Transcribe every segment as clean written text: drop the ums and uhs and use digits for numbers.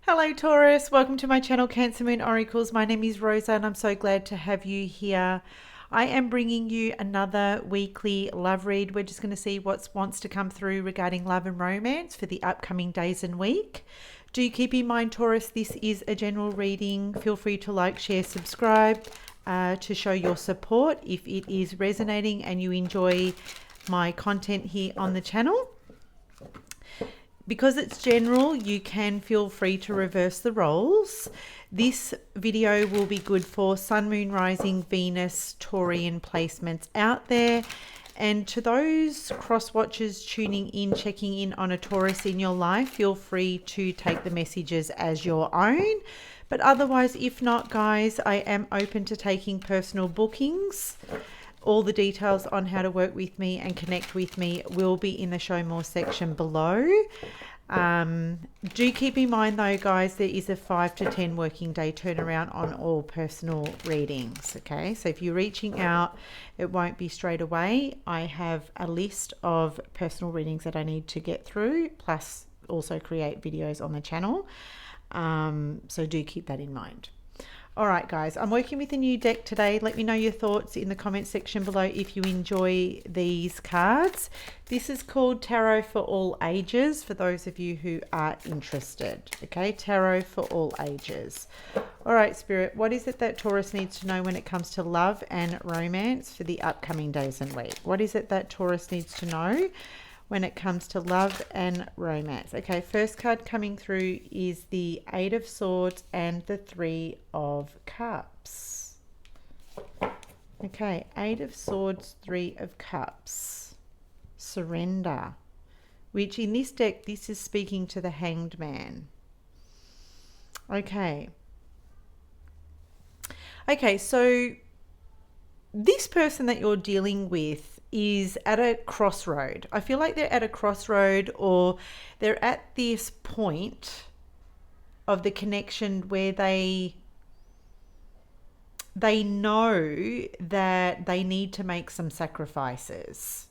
Hello Taurus, welcome to my channel Cancermoonoracles. My name is Rosa and I'm so glad to have you here. I am bringing you another weekly love read. We're just going to see what wants to come through regarding love and romance for the upcoming days and week. Do keep in mind, Taurus, this is a general reading. Feel free to like, share, subscribe to show your support if it is resonating and you enjoy my content here on the channel. Because it's general, you can feel free to reverse the roles. This video will be good for Sun, Moon, Rising, Venus, Taurian placements out there. And to those cross watchers tuning in, checking in on a Taurus in your life, feel free to take the messages as your own. But otherwise, if not, guys, I am open to taking personal bookings. All the details on how to work with me and connect with me will be in the show more section below. Do keep in mind though, guys, there is a 5 to 10 working day turnaround on all personal readings. Okay, so if you're reaching out, it won't be straight away. I have a list of personal readings that I need to get through, plus also create videos on the channel. So do keep that in mind. All right, guys, I'm working with a new deck today. Let me know your thoughts in the comment section below if you enjoy these cards. This is called Tarot for All Ages, for those of you who are interested. Okay, Tarot for All Ages. All right, Spirit, what is it that Taurus needs to know when it comes to love and romance for the upcoming days and week? What is it that Taurus needs to know when it comes to love and romance? Okay, first card coming through is the 8 of Swords and the 3 of Cups. Okay, 8 of Swords, 3 of Cups. Surrender. Which in this deck, this is speaking to the Hanged Man. Okay. Okay, so this person that you're dealing with is at a crossroad. I feel like they're at a crossroad, or they're at this point of the connection where they know that they need to make some sacrifices.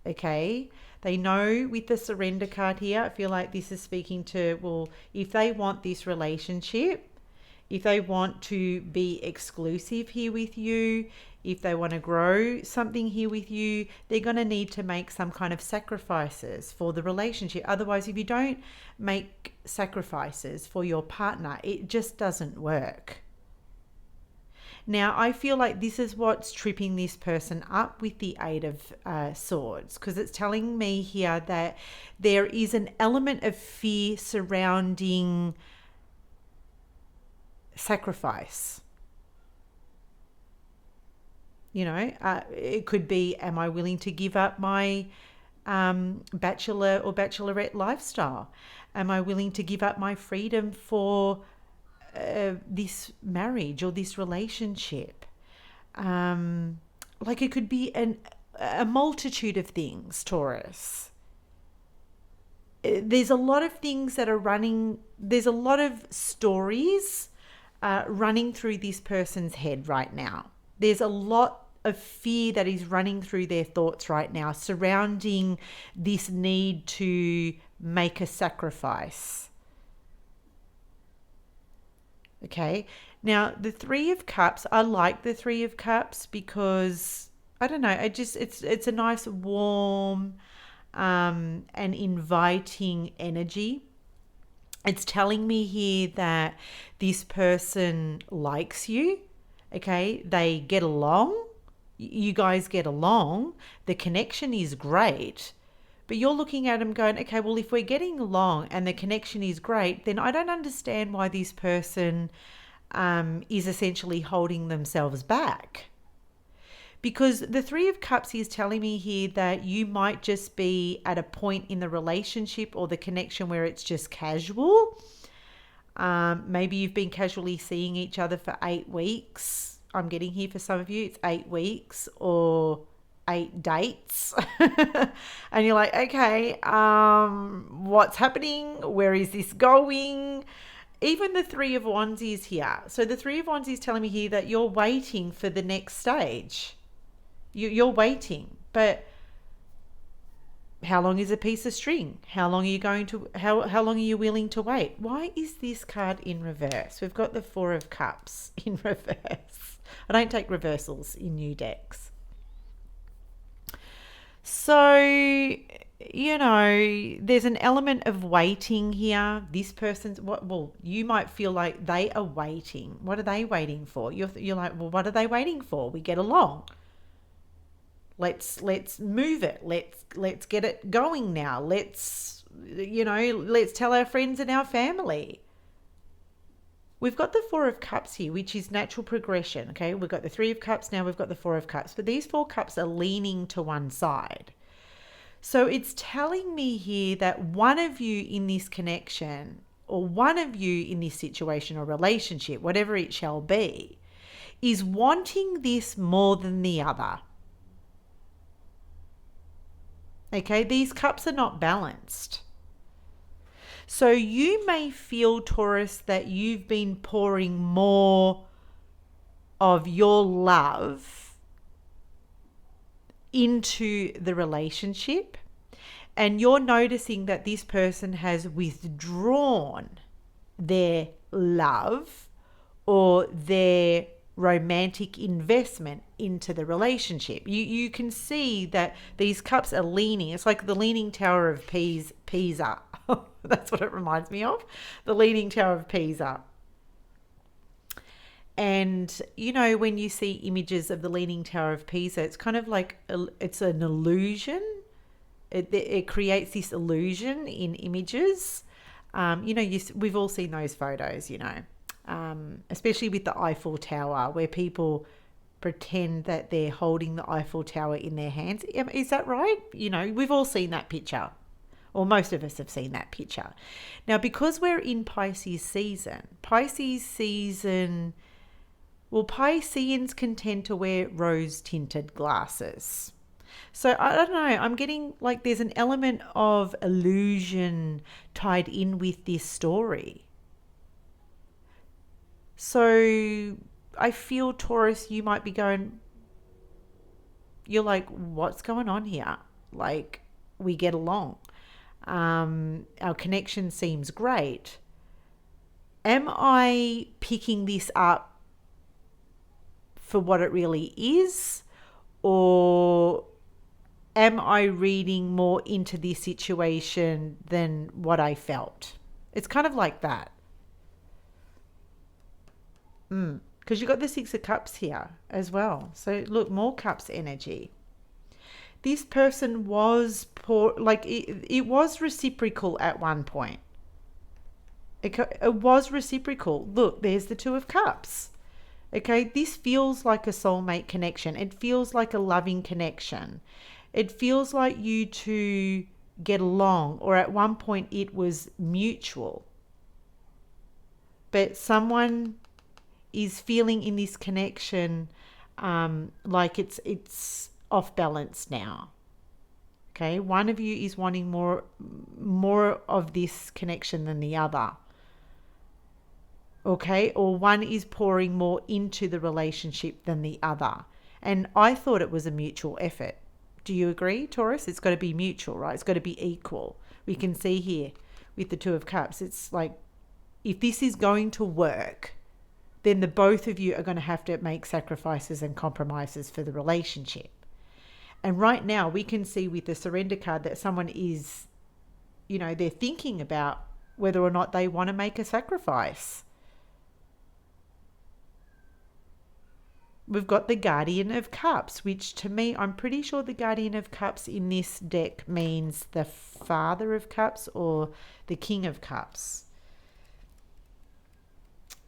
Okay, they know with the surrender card here, I feel like this is speaking to, well, if they want this relationship, if they want to be exclusive here with you, if they want to grow something here with you, they're going to need to make some kind of sacrifices for the relationship. Otherwise, if you don't make sacrifices for your partner, it just doesn't work. Now, I feel like this is what's tripping this person up with the 8 of Swords, because it's telling me here that there is an element of fear surrounding sacrifice. You know, it could be, am I willing to give up my bachelor or bachelorette lifestyle? Am I willing to give up my freedom for this marriage or this relationship? Like, it could be a multitude of things, Taurus. There's a lot of things that are running. There's a lot of stories running through this person's head right now. There's a lot of fear that is running through their thoughts right now surrounding this need to make a sacrifice. Okay, now the 3 of Cups, I like the 3 of Cups because, I don't know, it's a nice warm and inviting energy. It's telling me here that this person likes you. Okay, they get along. You guys get along. The connection is great. But you're looking at them going, okay, well, if we're getting along and the connection is great, then I don't understand why this person is essentially holding themselves back. Because the 3 of Cups is telling me here that you might just be at a point in the relationship or the connection where it's just casual. Maybe you've been casually seeing each other for 8 weeks. I'm getting here for some of you, it's 8 weeks or 8 dates. And you're like, okay, what's happening? Where is this going? Even the 3 of Wands is here. So the 3 of Wands is telling me here that you're waiting for the next stage. You're waiting, but How long is a piece of string? How long are you going to, how long are you willing to wait? Why is this card in reverse? We've got the Four of Cups in reverse. I don't take reversals in new decks. So, you know, there's an element of waiting here. This person's, well, you might feel like they are waiting. What are they waiting for? You're like, well, what are they waiting for? We get along. Let's move it. Let's get it going now. Let's tell our friends and our family. We've got the Four of Cups here, which is natural progression. Okay, we've got the Three of Cups, now we've got the Four of Cups, but these four cups are leaning to one side. So it's telling me here that one of you in this connection, or one of you in this situation or relationship, whatever it shall be, is wanting this more than the other. Okay, these cups are not balanced. So you may feel, Taurus, that you've been pouring more of your love into the relationship, and you're noticing that this person has withdrawn their love or their romantic investment into the relationship. You can see that these cups are leaning. It's like the Leaning Tower of Pisa. That's what it reminds me of. The Leaning Tower of Pisa. And, you know, when you see images of the Leaning Tower of Pisa, it's kind of like, it's an illusion. It creates this illusion in images. We've all seen those photos, especially with the Eiffel Tower, where people pretend that they're holding the Eiffel Tower in their hands. Is that right? We've all seen that picture, or most of us have seen that picture. Now, because we're in Pisces season, Pisceans can tend to wear rose-tinted glasses. So I don't know, I'm getting like there's an element of illusion tied in with this story. So I feel, Taurus, you might be going, you're like, what's going on here? Like, we get along. Our connection seems great. Am I picking this up for what it really is? Or am I reading more into this situation than what I felt? It's kind of like that. Because you've got the Six of Cups here as well. So look, more cups energy. This person was it was reciprocal at one point. It was reciprocal. Look, there's the Two of Cups. Okay, this feels like a soulmate connection. It feels like a loving connection. It feels like you two get along, or at one point it was mutual. But someone is feeling in this connection like it's off balance now. Okay, one of you is wanting more of this connection than the other. Okay, or one is pouring more into the relationship than the other. And I thought it was a mutual effort. Do you agree, Taurus? It's got to be mutual, right? It's got to be equal. We can see here with the Two of Cups, it's like, if this is going to work, then the both of you are going to have to make sacrifices and compromises for the relationship. And right now we can see with the Surrender card that someone is, they're thinking about whether or not they want to make a sacrifice. We've got the Guardian of Cups, which to me, I'm pretty sure the Guardian of Cups in this deck means the Father of Cups or the King of Cups.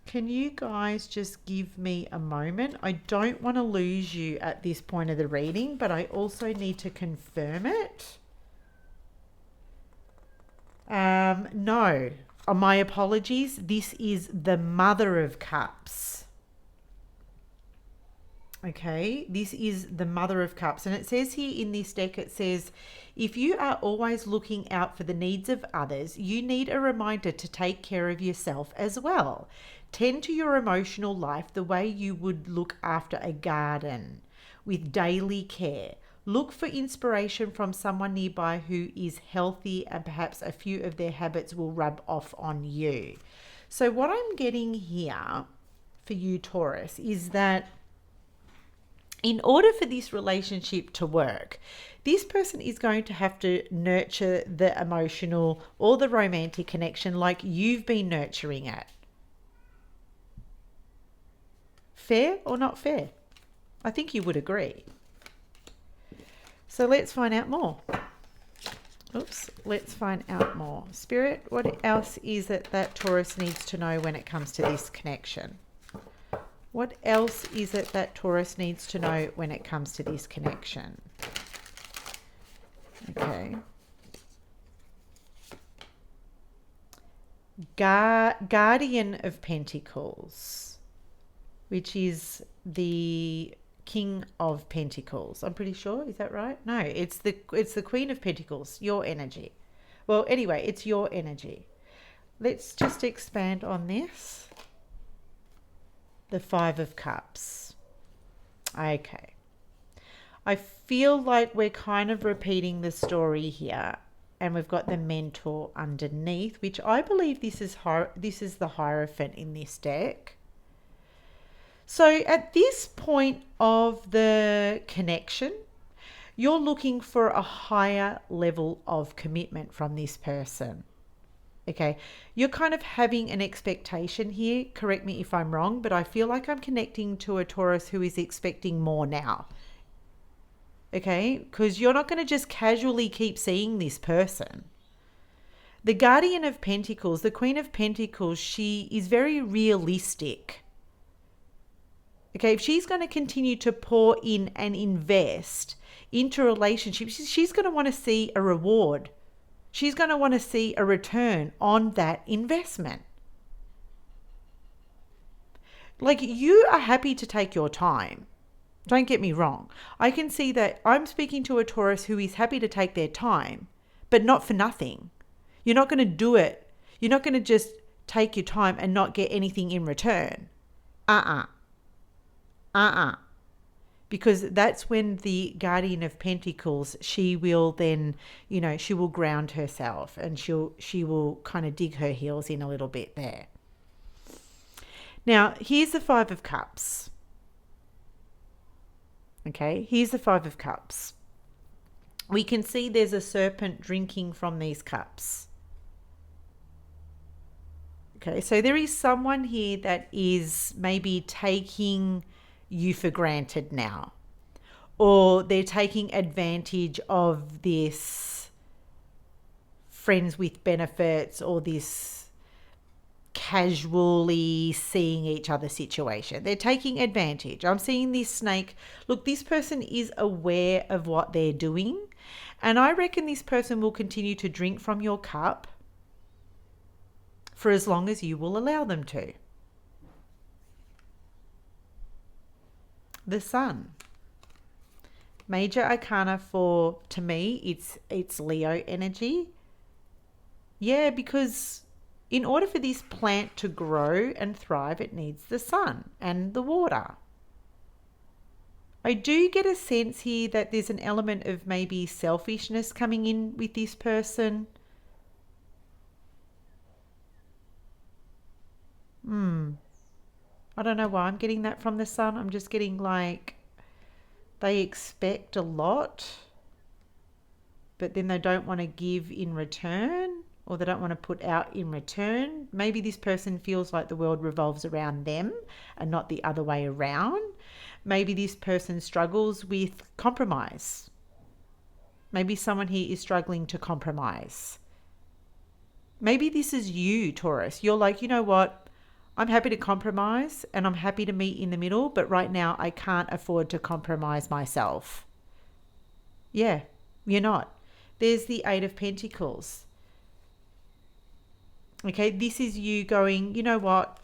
Can you guys just give me a moment? I don't want to lose you at this point of the reading, but I also need to confirm it. No, my apologies. This is the Mother of Cups. Okay, this is the Mother of Cups. And it says here in this deck, it says, if you are always looking out for the needs of others, you need a reminder to take care of yourself as well. Tend to your emotional life the way you would look after a garden, with daily care. Look for inspiration from someone nearby who is healthy, and perhaps a few of their habits will rub off on you. So what I'm getting here for you, Taurus, is that in order for this relationship to work, this person is going to have to nurture the emotional or the romantic connection like you've been nurturing it. Fair or not fair? I think you would agree. So let's find out more. Let's find out more. Spirit, what else is it that Taurus needs to know when it comes to this connection? What else is it that Taurus needs to know when it comes to this connection? Okay. Guardian of Pentacles, which is the King of Pentacles. I'm pretty sure. Is that right? No, it's the Queen of Pentacles, your energy. Well, anyway, it's your energy. Let's just expand on this. The Five of Cups. Okay. I feel like we're kind of repeating the story here, and we've got the Mentor underneath, which I believe this is the Hierophant in this deck. So at this point of the connection, you're looking for a higher level of commitment from this person. Okay, you're kind of having an expectation here. Correct me if I'm wrong, but I feel like I'm connecting to a Taurus who is expecting more now. Okay, because you're not going to just casually keep seeing this person. The Guardian of Pentacles, the Queen of Pentacles, she is very realistic. Okay, if she's going to continue to pour in and invest into relationships, she's going to want to see a reward. She's going to want to see a return on that investment. Like, you are happy to take your time. Don't get me wrong. I can see that I'm speaking to a Taurus who is happy to take their time, but not for nothing. You're not going to do it. You're not going to just take your time and not get anything in return. Because that's when the Guardian of Pentacles, she will then, she will ground herself, and she will kind of dig her heels in a little bit there. Now, here's the Five of Cups. Okay, here's the Five of Cups. We can see there's a serpent drinking from these cups. Okay, so there is someone here that is maybe taking you for granted now, or they're taking advantage of this friends with benefits, or this casually seeing each other situation. They're taking advantage. I'm seeing this snake. Look, this person is aware of what they're doing, and I reckon this person will continue to drink from your cup for as long as you will allow them to. The Sun. Major Arcana to me, it's Leo energy. Yeah, because in order for this plant to grow and thrive, it needs the sun and the water. I do get a sense here that there's an element of maybe selfishness coming in with this person. I don't know why I'm getting that from the Sun. I'm just getting like they expect a lot, but then they don't want to give in return, or they don't want to put out in return. Maybe this person feels like the world revolves around them and not the other way around. Maybe this person struggles with compromise. Maybe someone here is struggling to compromise. Maybe this is you, Taurus. You're like, you know what? I'm happy to compromise and I'm happy to meet in the middle, but right now I can't afford to compromise myself. Yeah, you're not. There's the Eight of Pentacles. Okay, this is you going, you know what?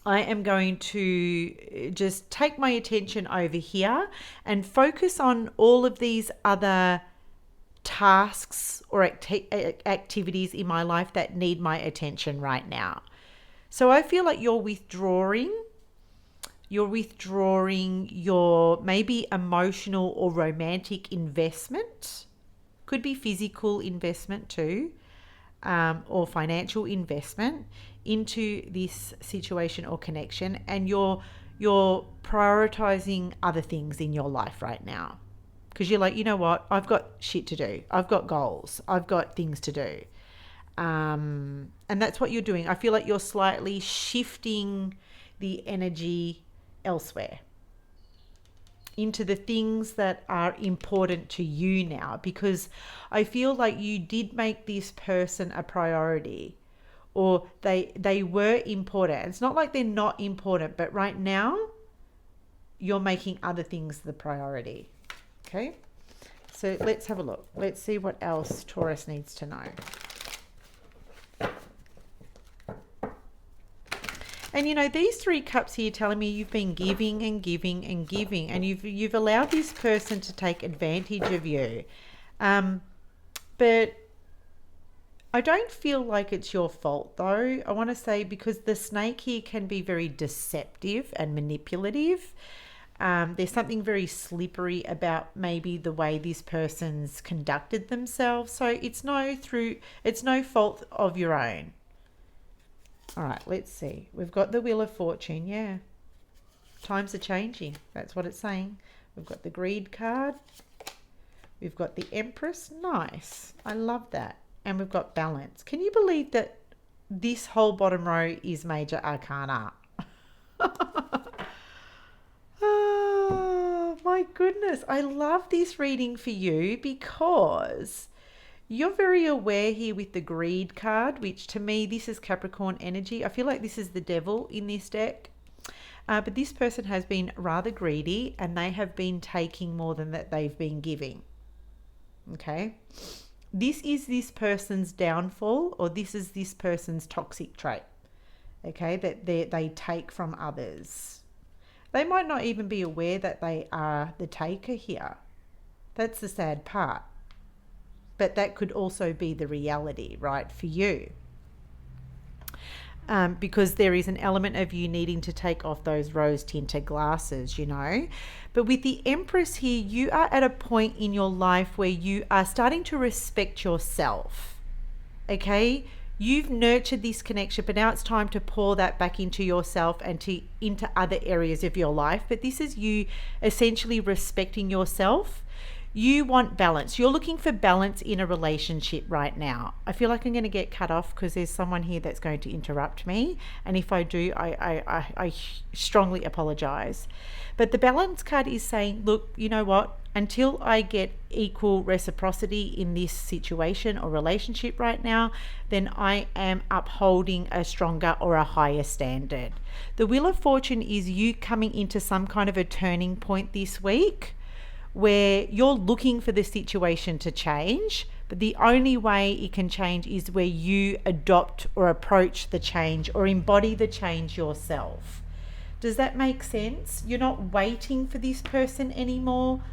I am going to just take my attention over here and focus on all of these other tasks or activities in my life that need my attention right now. So I feel like you're withdrawing You're withdrawing your maybe emotional or romantic investment. Could be physical investment too, or financial investment into this situation or connection, and you're prioritizing other things in your life right now because you're like, you know what, I've got shit to do, I've got goals, I've got things to do, and that's what you're doing. I feel like you're slightly shifting the energy elsewhere into the things that are important to you now, because I feel like you did make this person a priority, or they were important. It's not like they're not important, but right now you're making other things the priority. Okay, so let's have a look. Let's see what else Taurus needs to know. And you know, these 3 cups here telling me you've been giving and giving and giving, and you've allowed this person to take advantage of you. But I don't feel like it's your fault though. I want to say, because the snake here can be very deceptive and manipulative. There's something very slippery about maybe the way this person's conducted themselves. So it's no fault of your own. All right, let's see. We've got the Wheel of Fortune. Yeah. Times are changing. That's what it's saying. We've got the Greed card. We've got the Empress. Nice. I love that. And we've got Balance. Can you believe that this whole bottom row is Major Arcana? Oh, my goodness. I love this reading for you because you're very aware here with the Greed card, which to me, this is Capricorn energy. I feel like this is the devil in this deck. But this person has been rather greedy, and they have been taking more than that they've been giving. Okay. This is this person's downfall, or this is this person's toxic trait. Okay. That they take from others. They might not even be aware that they are the taker here. That's the sad part. But that could also be the reality, right, for you. Because there is an element of you needing to take off those rose-tinted glasses, you know. But with the Empress here, you are at a point in your life where you are starting to respect yourself, okay? You've nurtured this connection, but now it's time to pour that back into yourself and into other areas of your life. But this is you essentially respecting yourself. You want balance. You're looking for balance in a relationship right now. I feel like I'm going to get cut off because there's someone here that's going to interrupt me. And if I do, I strongly apologize. But the Balance card is saying, look, you know what? Until I get equal reciprocity in this situation or relationship right now, then I am upholding a stronger or a higher standard. The Wheel of Fortune is you coming into some kind of a turning point this week, where you're looking for the situation to change, but the only way it can change is where you adopt or approach the change or embody the change yourself. Does that make sense? You're not waiting for this person anymore.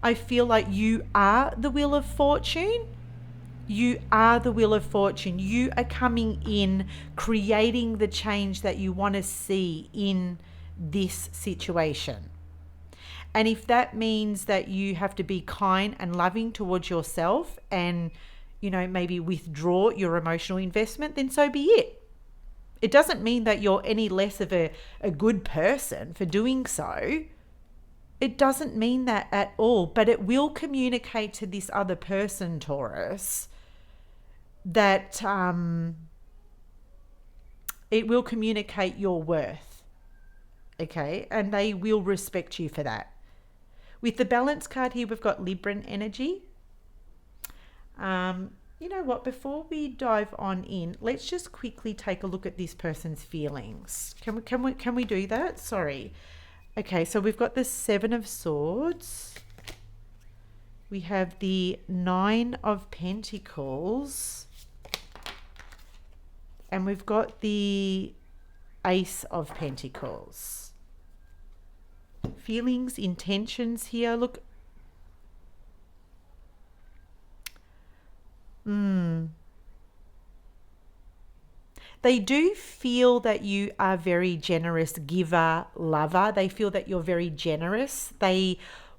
I feel like you are the Wheel of Fortune. You are the Wheel of Fortune. You are coming in, creating the change that you want to see in this situation. And if that means that you have to be kind and loving towards yourself and, you know, maybe withdraw your emotional investment, then so be it. It doesn't mean that you're any less of a good person for doing so. It doesn't mean that at all, but it will communicate to this other person, Taurus, that it will communicate your worth. Okay. And they will respect you for that. With the Balance card here, we've got Libran energy. You know what? Before we dive on in, let's just quickly take a look at this person's feelings. Can we do that? Sorry. Okay, so we've got the 7 of Swords. We have the 9 of Pentacles. And we've got the Ace of Pentacles. Feelings, intentions here. Look. They do feel that you are very generous giver, lover. They feel that you're very generous.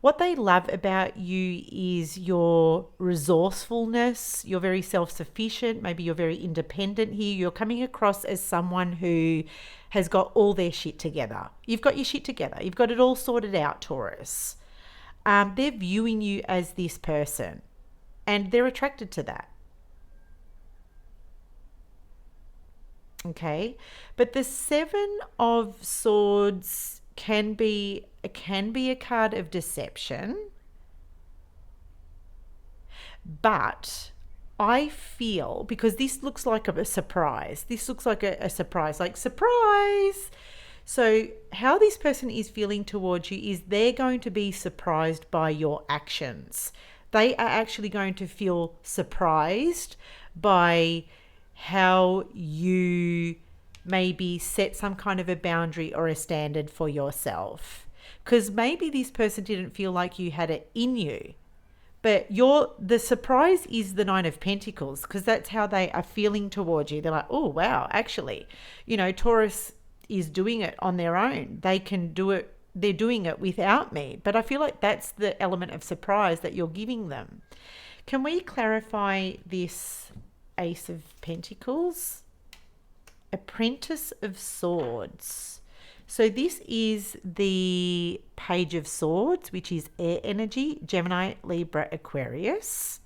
What they love about you is your resourcefulness. You're very self-sufficient. Maybe you're very independent here. You're coming across as someone who has got all their shit together. You've got your shit together. You've got it all sorted out, Taurus. They're viewing you as this person, and they're attracted to that. Okay, but the Seven of Swords can be a card of deception, but I feel, because this looks like a surprise, this looks like a surprise, like surprise. So how this person is feeling towards you is they're going to be surprised by your actions. They are actually going to feel surprised by how you maybe set some kind of a boundary or a standard for yourself. Because maybe this person didn't feel like you had it in you. But the surprise is the Nine of Pentacles, because that's how they are feeling towards you. They're like, oh, wow, actually, Taurus is doing it on their own. They can do it. They're doing it without me. But I feel like that's the element of surprise that you're giving them. Can we clarify this Ace of Pentacles? Apprentice of Swords. So this is the Page of Swords, which is air energy, Gemini, Libra, Aquarius.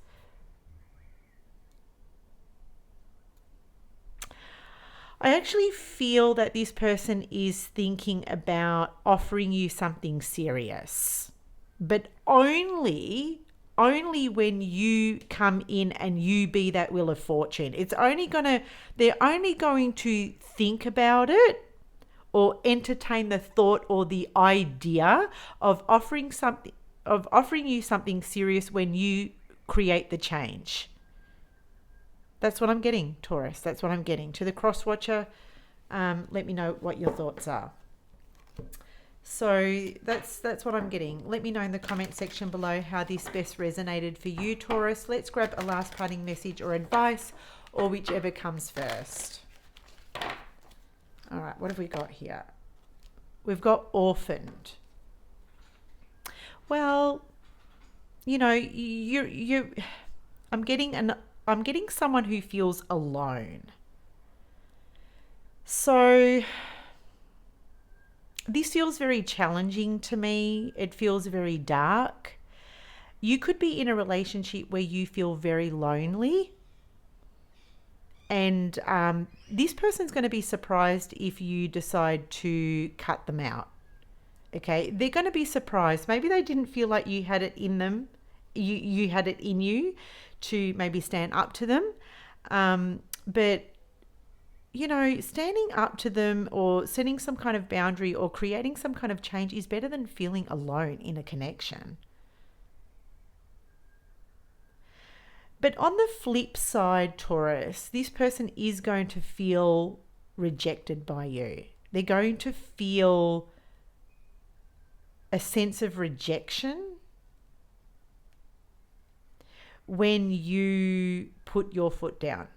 I actually feel that this person is thinking about offering you something serious, but only when you come in and you be that Wheel of Fortune. They're only going to think about it or entertain the thought or the idea of offering you something serious when you create the change. That's what I'm getting, Taurus. That's what I'm getting. To the cross watcher, let me know what your thoughts are. So that's what I'm getting. Let me know in the comment section below how this best resonated for you, Taurus. Let's grab a last parting message or advice, or whichever comes first. All right, what have we got here? We've got orphaned. Well, I'm getting someone who feels alone. So this feels very challenging to me. It feels very dark. You could be in a relationship where you feel very lonely. And this person's going to be surprised if you decide to cut them out. Okay, they're going to be surprised. Maybe they didn't feel like you had it in them. You had it in you to maybe stand up to them. But standing up to them or setting some kind of boundary or creating some kind of change is better than feeling alone in a connection. But on the flip side, Taurus, this person is going to feel rejected by you. They're going to feel a sense of rejection when you put your foot down.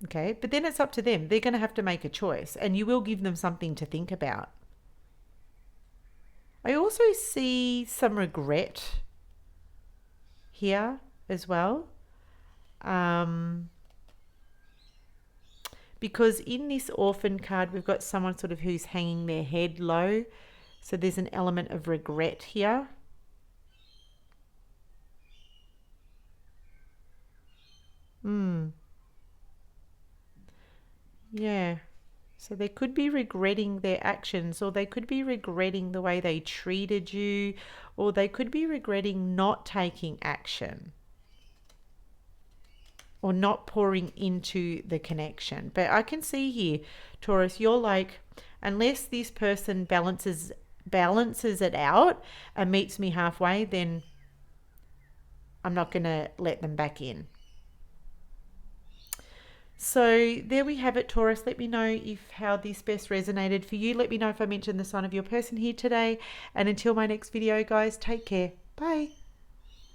Okay, but then it's up to them. They're going to have to make a choice, and you will give them something to think about. I also see some regret here as well. Because in this orphan card, we've got someone sort of who's hanging their head low. So there's an element of regret here. Yeah. So they could be regretting their actions, or they could be regretting the way they treated you, or they could be regretting not taking action or not pouring into the connection. But I can see here, Taurus, you're like, unless this person balances it out and meets me halfway, then I'm not going to let them back in. So there we have it, Taurus. Let me know how this best resonated for you. Let me know if I mentioned the sign of your person here today. And until my next video, guys, take care. Bye.